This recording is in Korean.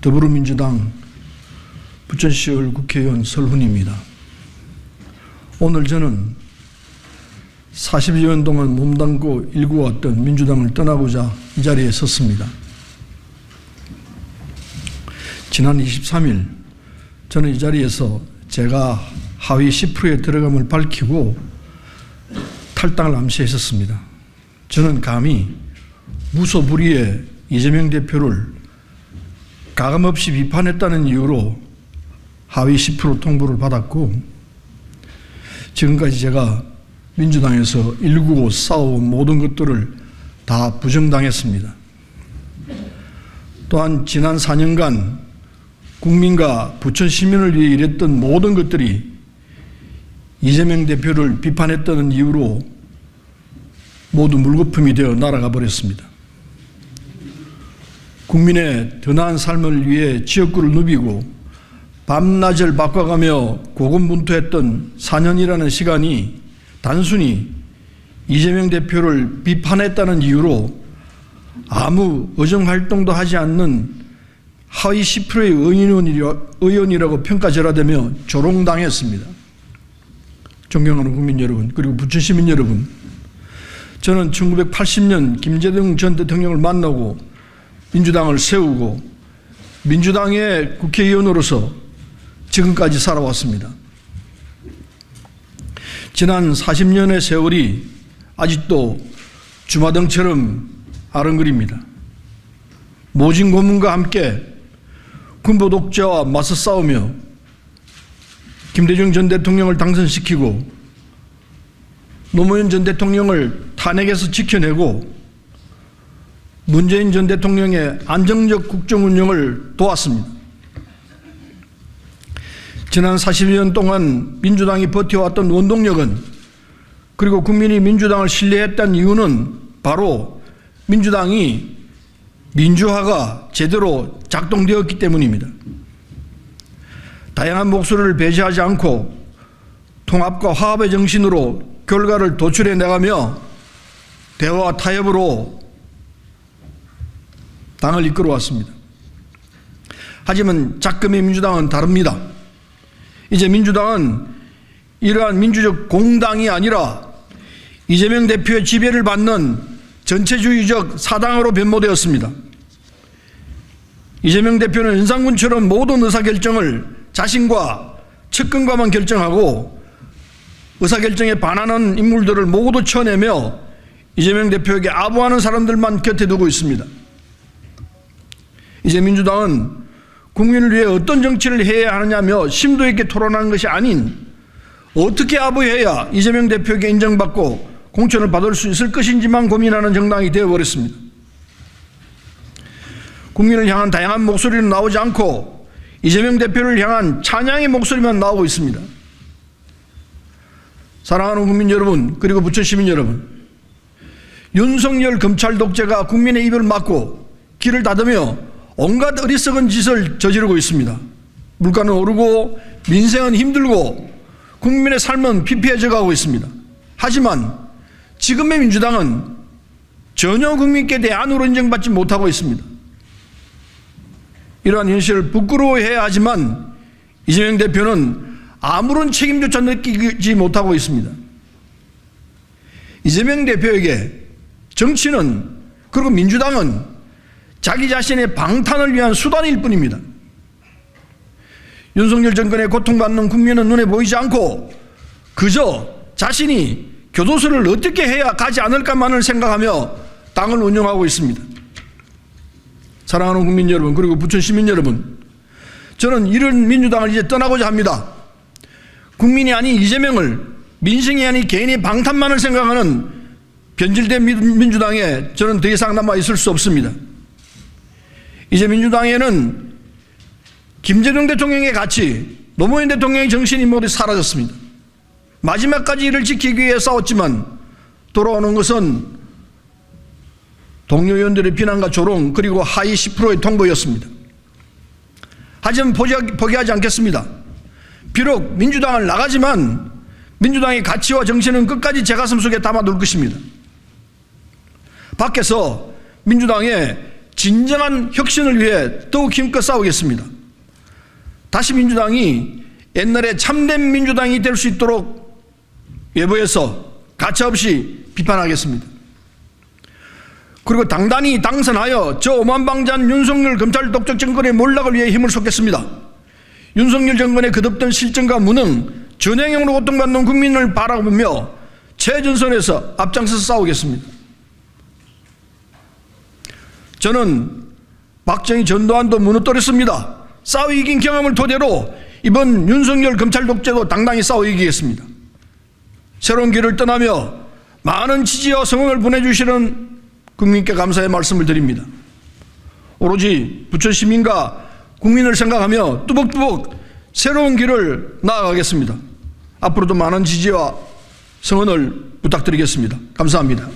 더불어민주당 부천시의회 국회의원 설훈입니다. 오늘 저는 40여 년 동안 몸담고 일구어왔던 민주당을 떠나고자 이 자리에 섰습니다. 지난 23일 저는 이 자리에서 제가 하위 10%에 들어감을 밝히고 탈당을 암시했었습니다. 저는 감히 무소불위에 이재명 대표를 가감없이 비판했다는 이유로 하위 10% 통보를 받았고, 지금까지 제가 민주당에서 일구고 싸워온 모든 것들을 다 부정당했습니다. 또한 지난 4년간 국민과 부천 시민을 위해 일했던 모든 것들이 이재명 대표를 비판했다는 이유로 모두 물거품이 되어 날아가 버렸습니다. 국민의 더 나은 삶을 위해 지역구를 누비고 밤낮을 바꿔가며 고군분투했던 4년이라는 시간이 단순히 이재명 대표를 비판했다는 이유로 아무 의정활동도 하지 않는 하위 10%의 의원이라고 평가절하되며 조롱당했습니다. 존경하는 국민 여러분, 그리고 부천 시민 여러분, 저는 1980년 김대중 전 대통령을 만나고 민주당을 세우고 민주당의 국회의원으로서 지금까지 살아왔습니다. 지난 40년의 세월이 아직도 주마등처럼 아른거립니다. 모진 고문과 함께 군부 독재와 맞서 싸우며 김대중 전 대통령을 당선시키고 노무현 전 대통령을 탄핵에서 지켜내고 문재인 전 대통령의 안정적 국정 운영을 도왔습니다. 지난 40년 동안 민주당이 버텨왔던 원동력은, 그리고 국민이 민주당을 신뢰했던 이유는 바로 민주당이 민주화가 제대로 작동되었기 때문입니다. 다양한 목소리를 배제하지 않고 통합과 화합의 정신으로 결과를 도출해 나가며 대화와 타협으로 당을 이끌어왔습니다. 하지만 작금의 민주당은 다릅니다. 이제 민주당은 이러한 민주적 공당이 아니라 이재명 대표의 지배를 받는 전체주의적 사당으로 변모되었습니다. 이재명 대표는 윤상군처럼 모든 의사결정을 자신과 측근과만 결정하고 의사결정에 반하는 인물들을 모두 쳐내며 이재명 대표에게 아부하는 사람들만 곁에 두고 있습니다. 이제 민주당은 국민을 위해 어떤 정치를 해야 하느냐며 심도 있게 토론하는 것이 아닌 어떻게 아부해야 이재명 대표에게 인정받고 공천을 받을 수 있을 것인지만 고민하는 정당이 되어버렸습니다. 국민을 향한 다양한 목소리는 나오지 않고 이재명 대표를 향한 찬양의 목소리만 나오고 있습니다. 사랑하는 국민 여러분, 그리고 부천 시민 여러분, 윤석열 검찰 독재가 국민의 입을 막고 길을 닫으며 온갖 어리석은 짓을 저지르고 있습니다. 물가는 오르고 민생은 힘들고 국민의 삶은 피폐해져 가고 있습니다. 하지만 지금의 민주당은 전혀 국민께 대안으로 인정받지 못하고 있습니다. 이러한 현실을 부끄러워해야 하지만 이재명 대표는 아무런 책임조차 느끼지 못하고 있습니다. 이재명 대표에게 정치는, 그리고 민주당은 자기 자신의 방탄을 위한 수단일 뿐입니다. 윤석열 정권에 고통받는 국민은 눈에 보이지 않고 그저 자신이 교도소를 어떻게 해야 가지 않을까만을 생각하며 당을 운영하고 있습니다. 사랑하는 국민 여러분, 그리고 부천 시민 여러분, 저는 이런 민주당을 이제 떠나고자 합니다. 국민이 아닌 이재명을, 민생이 아닌 개인의 방탄만을 생각하는 변질된 민주당에 저는 더 이상 남아 있을 수 없습니다. 이제 민주당에는 김대중 대통령의 가치, 노무현 대통령의 정신이 모두 사라졌습니다. 마지막까지 이를 지키기 위해 싸웠지만 돌아오는 것은 동료 의원들의 비난과 조롱, 그리고 하위 10%의 통보였습니다. 하지만 포기하지 않겠습니다. 비록 민주당을 나가지만 민주당의 가치와 정신은 끝까지 제 가슴 속에 담아둘 것입니다. 밖에서 민주당의 진정한 혁신을 위해 더욱 힘껏 싸우겠습니다. 다시 민주당이 옛날에 참된 민주당이 될 수 있도록 외부에서 가차없이 비판하겠습니다. 그리고 당단히 당선하여 저 오만방자한 윤석열 검찰 독재 정권의 몰락을 위해 힘을 쏟겠습니다. 윤석열 정권의 끝없던 실정과 무능, 전횡형으로 고통받는 국민을 바라보며 최전선에서 앞장서서 싸우겠습니다. 저는 박정희 전두환도 무너뜨렸습니다. 싸워 이긴 경험을 토대로 이번 윤석열 검찰 독재도 당당히 싸워 이기겠습니다. 새로운 길을 떠나며 많은 지지와 성원을 보내주시는 국민께 감사의 말씀을 드립니다. 오로지 부천 시민과 국민을 생각하며 뚜벅뚜벅 새로운 길을 나아가겠습니다. 앞으로도 많은 지지와 성원을 부탁드리겠습니다. 감사합니다.